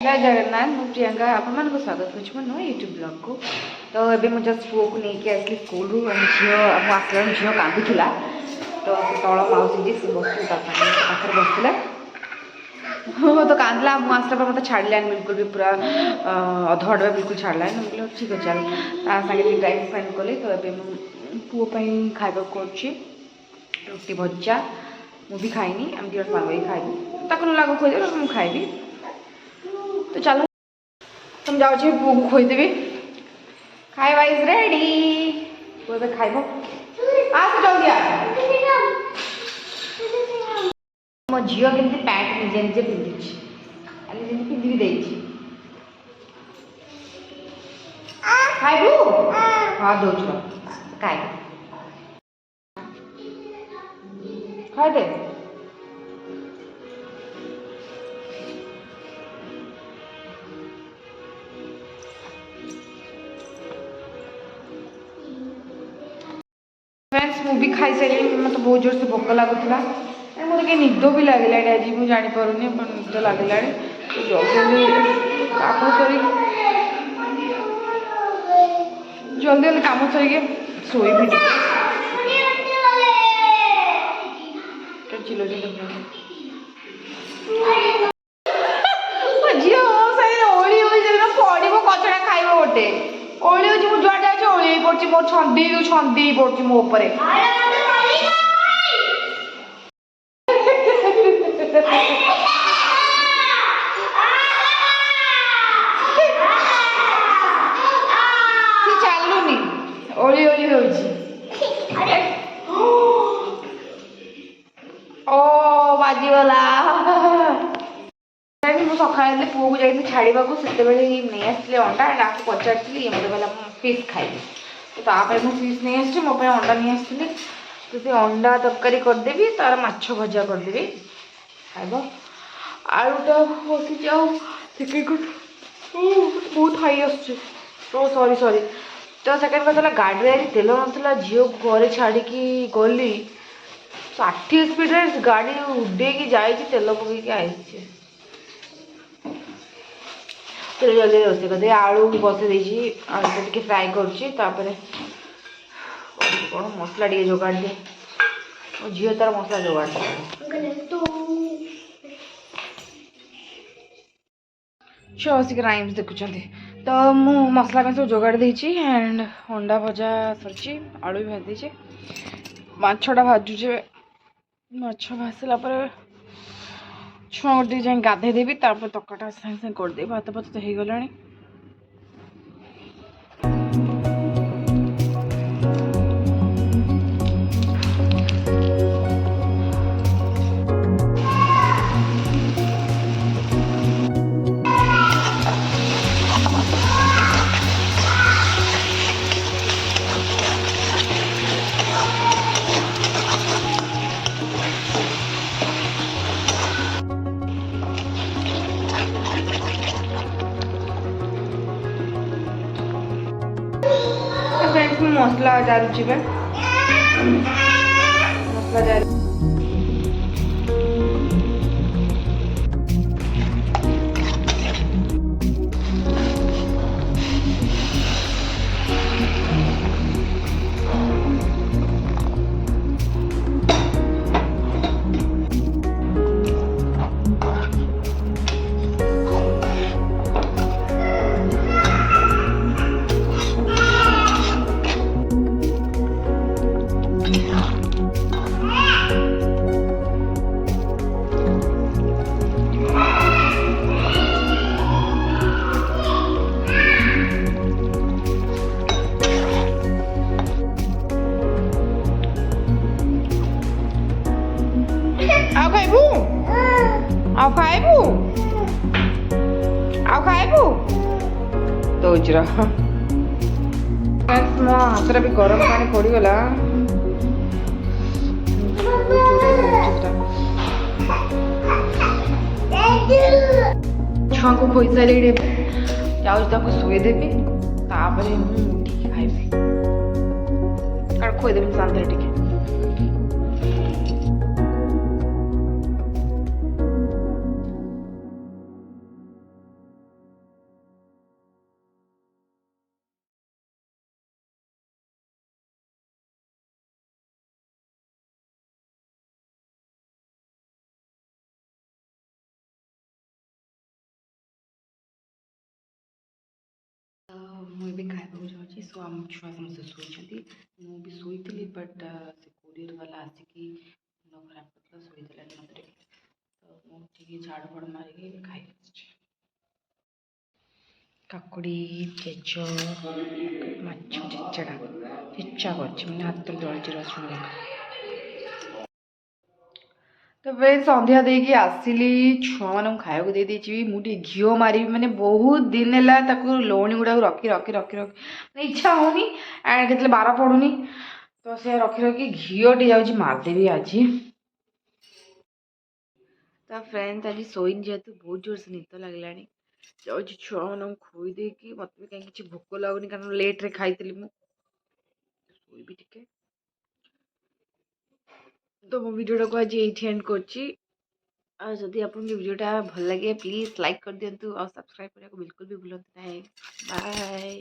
जय जगन्नाथ मु प्रियंका आपण मान को स्वागत करछु मो नो यूट्यूब ब्लॉग को। तो एबे मु जस्ट पुओ को नेकी आसली स्कूल रु झियो मु आसला झियो कांदुथुला तो तळ माउसी जी बसु पाखर बसला हो तो कांदला मु आसला पर मते छाडला बिल्कुल भी पूरा अध अडवा बिल्कुल छाडला न ठीक है चल ता संगे टाइम स्पेंड कले। तो एबे मु पुओ पई खाइबा करछि रोटी भज्जा मु भी खाइनी हम दियर सांगे खाइबी ताको लागो खोइ दे मु खाइबी। तो चलो तुम जाओ पुओ को खोईदेवी खाइबा इज रेडी पुओ खाइब आस जल्दी आ मो झील केमती पैंट निजे निजे पिंधि निजे पिंधि भी खाइबू हाँ दौच खाइब खाई दे फ्रेंड्स मु भी खाई सारे मतलब बहुत जोर से भोक लगुला मतलब कि निद भी लगे आज मुझे जापर निद लगे जल्दी काम सर जल्दी जल्दी काम सर शोई भी चिलो झी पड़ो कचड़ा खाइब गोटे ओली हो जुआड़ जाए ओली पड़ी मो छंदी पड़ी मो चलुनी ओली ओली हो बाजीगला सका पुओ को जाइए छाड़ा से नहीं आसते अंडा आपको पचारि ये मतलब कहला फिश खाइबी तो तापर मुझे फिश नहीं आसी मो अंडा नहीं आसती तो से अंडा तरकारी करदेवी तार माछ भजा करदेवी खाइब आलूटा बसी जाओ बहुत हाई आस सॉरी सॉरी। तो सेकेंड कथा गाड़ी आज तेल ना झील घरे छाड़ी गली 60 स्पीड गाड़ी उड़े जाए तेल पकईकि आई चलो जल्दी रोषे करदे आलू बसई आलू टे फ्राए कर मसला टे जोगाड़ दे झील तार मसला जोगाड़ छो आसिक राइम्स देखुं तो मु मसला सब जोगाड़ देती एंड अंडा भजा सरी आलू भी भाजी माछटा भाजुचे माछ भाजला छुआ गोटे जाए गाधे देवी तकाटा सागे सागे करदे भात भात तो हो गला। मसला जारुची मसला जारू खाइबू तो मो हाथ भी गरम पानी पड़गला छुआ को खोई सारे जाऊँ शोदेवी खाइबी खोईदेवी शांति टे मुझे खाइबा जाऊँगी सो आम छुआ समस्त शोची मुझे शोली बट से कोरियर वाला आसिकी मुंड खराब कर शोदेला मत तो मुझे झाड़ फाड़ मारिकी खाई काकुड़ी चेच माछ चेचड़ा चेचा कर हाथ जलती रसुण देख तो फ्रेंड्स संध्या देकी आसिली छुआ मान खाया दे देची मुझे घीओ मारी मैंने बहुत दिन है लवणी गुड़ा रखी रखी रखी रखी मैंने इच्छा होनी एंड के बार पड़ूनी तो से रखी रखी घीओ टे जाऊँगी मारदेवी आज तो फ्रेंड्स आज शोन जेहेतु बहुत जोर से निद लगला जाऊँ छुआ मान खोईदे कि मत भी कहीं भोक लगुनि कारण लेट्रे खाई मुझे टे तो मो भिडियो को आज ये एंड कर जदि आपको भिडियोटा भल लगे प्लीज लाइक कर दिंतु और सब्सक्राइब करने को बिल्कुल भी भूलते ना बाय।